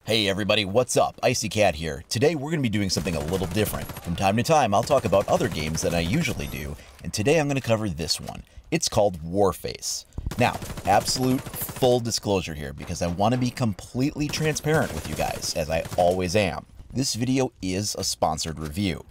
Hey everybody, what's up? Icy Cat here. Today we're going to be doing something a little different. From time to time I'll talk about other games that I usually do, and today I'm going to cover this one. It's called Warface. Now, absolute full disclosure here because I want to be completely transparent with you guys, as I always am. This video is a sponsored review.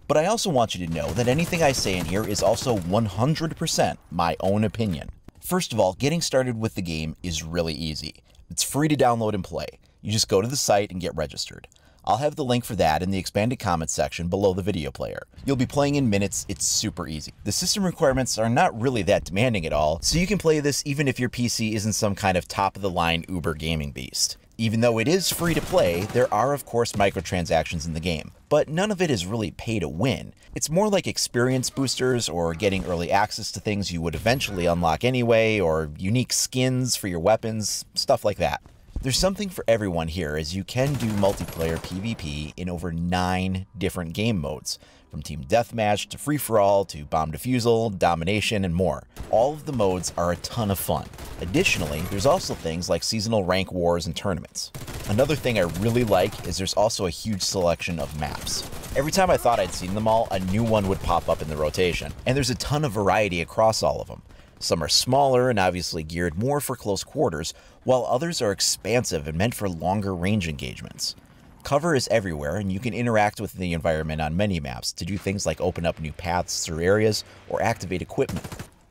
But I also want you to know that anything I say in here is also 100% my own opinion. First of all, getting started with the game is really easy. It's free to download and play. You just go to the site and get registered. I'll have the link for that in the expanded comments section below the video player. You'll be playing in minutes, it's super easy. The system requirements are not really that demanding at all, so you can play this even if your PC isn't some kind of top-of-the-line Uber gaming beast. Even though it is free to play, there are of course microtransactions in the game, but none of it is really pay to win. It's more like experience boosters or getting early access to things you would eventually unlock anyway, or unique skins for your weapons, stuff like that. There's something for everyone here, as you can do multiplayer PvP in over 9 different game modes, from Team Deathmatch to Free-for-all to Bomb Defusal, Domination, and more. All of the modes are a ton of fun. Additionally, there's also things like seasonal rank wars and tournaments. Another thing I really like is there's also a huge selection of maps. Every time I thought I'd seen them all, a new one would pop up in the rotation, and there's a ton of variety across all of them. Some are smaller and obviously geared more for close quarters, while others are expansive and meant for longer range engagements. Cover is everywhere, and you can interact with the environment on many maps to do things like open up new paths through areas or activate equipment.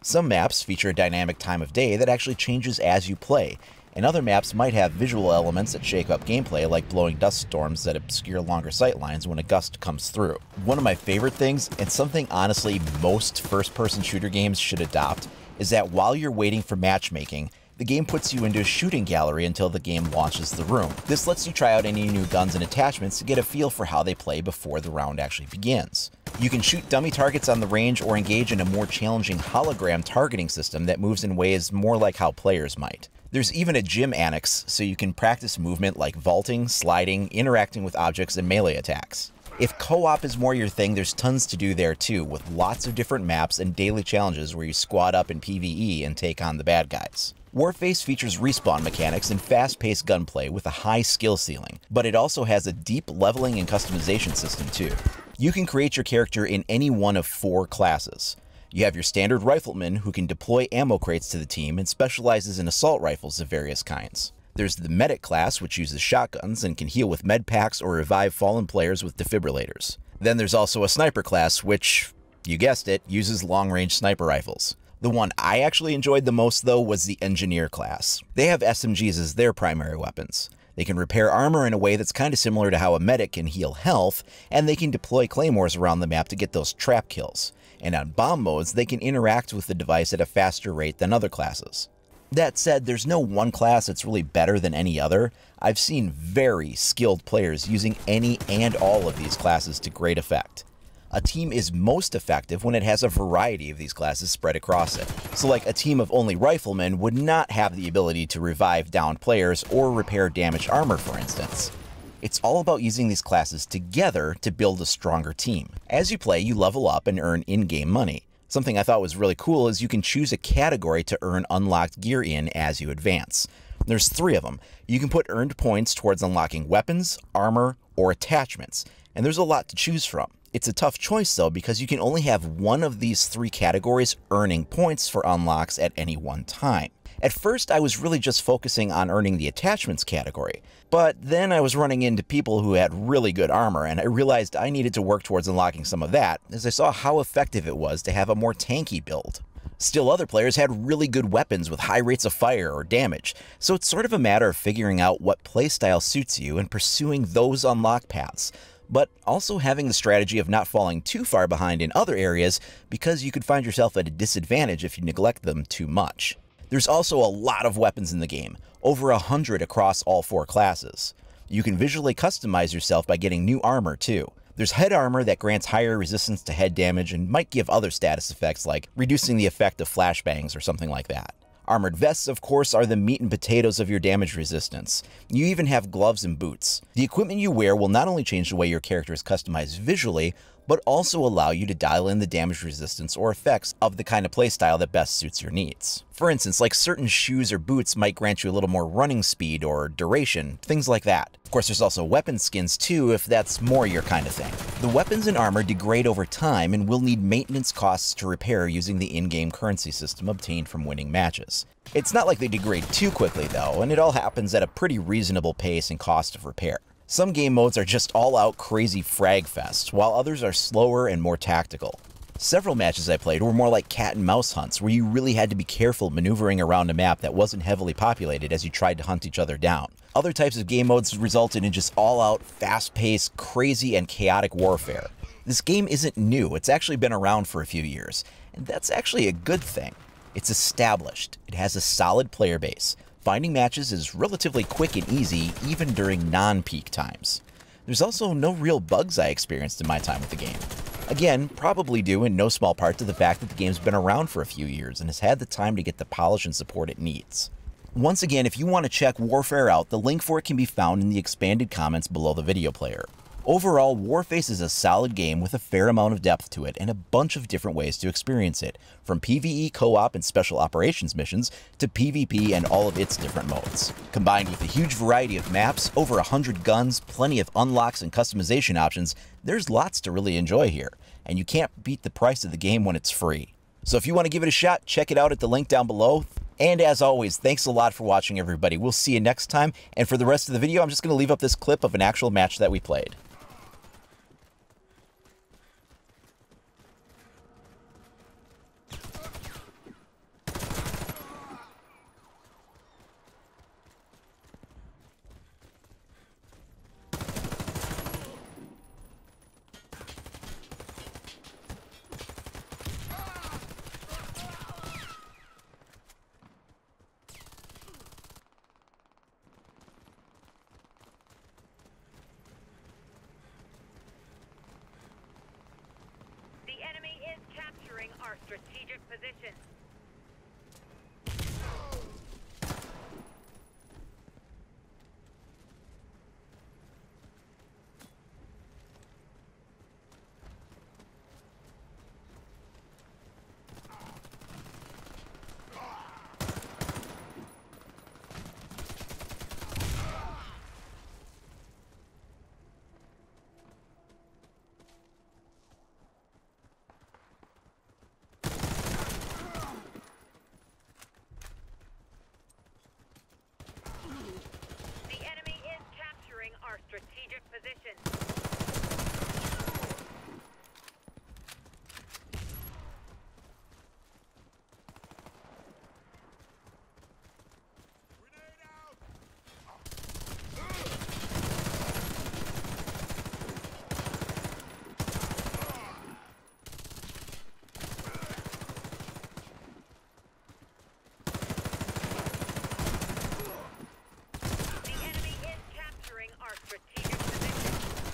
Some maps feature a dynamic time of day that actually changes as you play, and other maps might have visual elements that shake up gameplay, like blowing dust storms that obscure longer sight lines when a gust comes through. One of my favorite things, and something honestly most first-person shooter games should adopt, is that while you're waiting for matchmaking, the game puts you into a shooting gallery until the game launches the room. This lets you try out any new guns and attachments to get a feel for how they play before the round actually begins. You can shoot dummy targets on the range or engage in a more challenging hologram targeting system that moves in ways more like how players might. There's even a gym annex, so you can practice movement like vaulting, sliding, interacting with objects, and melee attacks. If co-op is more your thing, there's tons to do there too, with lots of different maps and daily challenges where you squad up in PvE and take on the bad guys. Warface features respawn mechanics and fast-paced gunplay with a high skill ceiling, but it also has a deep leveling and customization system too. You can create your character in any one of 4 classes. You have your standard rifleman, who can deploy ammo crates to the team and specializes in assault rifles of various kinds. There's the medic class, which uses shotguns and can heal with med packs or revive fallen players with defibrillators. Then there's also a sniper class, which, you guessed it, uses long-range sniper rifles. The one I actually enjoyed the most, though, was the engineer class. They have SMGs as their primary weapons. They can repair armor in a way that's kind of similar to how a medic can heal health, and they can deploy claymores around the map to get those trap kills. And on bomb modes, they can interact with the device at a faster rate than other classes. That said, there's no one class that's really better than any other. I've seen very skilled players using any and all of these classes to great effect. A team is most effective when it has a variety of these classes spread across it. So like a team of only riflemen would not have the ability to revive downed players or repair damaged armor, for instance. It's all about using these classes together to build a stronger team. As you play, you level up and earn in-game money. Something I thought was really cool is you can choose a category to earn unlocked gear in as you advance. There's 3 of them. You can put earned points towards unlocking weapons, armor, or attachments, and there's a lot to choose from. It's a tough choice though, because you can only have one of these 3 categories earning points for unlocks at any one time. At first, I was really just focusing on earning the attachments category, but then I was running into people who had really good armor, and I realized I needed to work towards unlocking some of that, as I saw how effective it was to have a more tanky build. Still, other players had really good weapons with high rates of fire or damage, so it's sort of a matter of figuring out what playstyle suits you and pursuing those unlock paths, but also having the strategy of not falling too far behind in other areas, because you could find yourself at a disadvantage if you neglect them too much. There's also a lot of weapons in the game, over 100 across all 4 classes. You can visually customize yourself by getting new armor too. There's head armor that grants higher resistance to head damage and might give other status effects like reducing the effect of flashbangs or something like that. Armored vests, of course, are the meat and potatoes of your damage resistance. You even have gloves and boots. The equipment you wear will not only change the way your character is customized visually, but also allow you to dial in the damage resistance or effects of the kind of playstyle that best suits your needs. For instance, like certain shoes or boots might grant you a little more running speed or duration, things like that. Of course, there's also weapon skins too, if that's more your kind of thing. The weapons and armor degrade over time and will need maintenance costs to repair using the in-game currency system obtained from winning matches. It's not like they degrade too quickly though, and it all happens at a pretty reasonable pace and cost of repair. Some game modes are just all-out crazy frag fest, while others are slower and more tactical. Several matches I played were more like cat and mouse hunts, where you really had to be careful maneuvering around a map that wasn't heavily populated as you tried to hunt each other down. Other types of game modes resulted in just all-out, fast-paced, crazy, and chaotic warfare. This game isn't new, it's actually been around for a few years, and that's actually a good thing. It's established, it has a solid player base. Finding matches is relatively quick and easy, even during non-peak times. There's also no real bugs I experienced in my time with the game. Again, probably due in no small part to the fact that the game's been around for a few years and has had the time to get the polish and support it needs. Once again, if you want to check Warfare out, the link for it can be found in the expanded comments below the video player. Overall, Warface is a solid game with a fair amount of depth to it and a bunch of different ways to experience it, from PvE co-op and special operations missions to PvP and all of its different modes. Combined with a huge variety of maps, over 100 guns, plenty of unlocks and customization options, there's lots to really enjoy here, and you can't beat the price of the game when it's free. So if you want to give it a shot, check it out at the link down below. And as always, thanks a lot for watching, everybody. We'll see you next time, and for the rest of the video, I'm just going to leave up this clip of an actual match that we played. Our strategic position. Our strategic position. Our strategic position.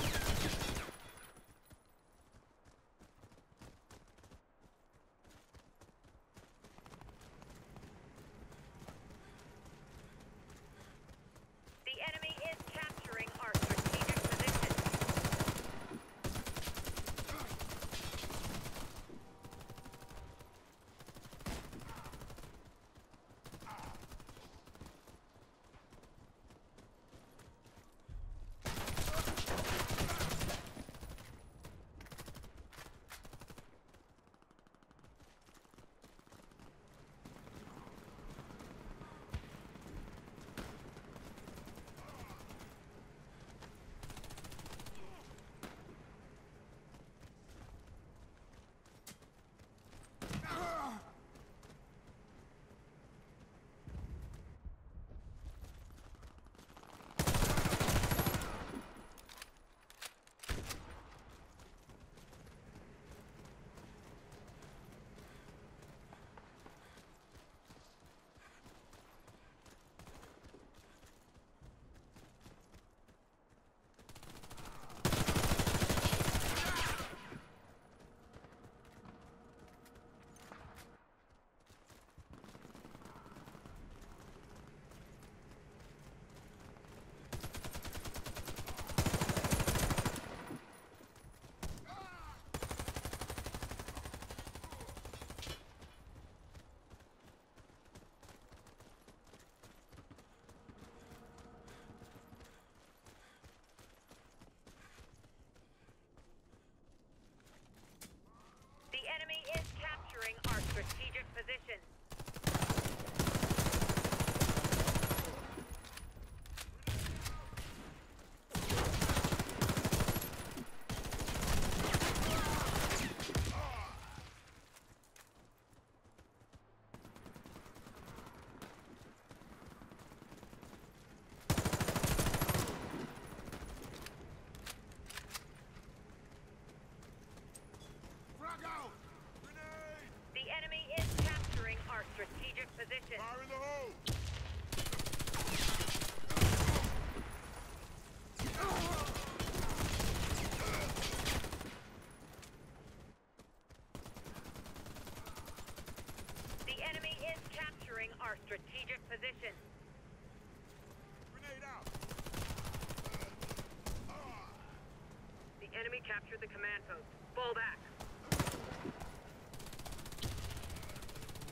captured the command post. Fall back.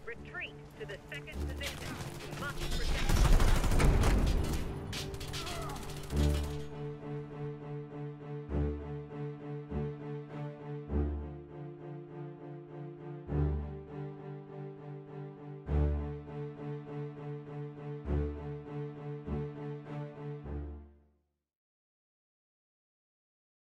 Retreat to the second position. You must protect.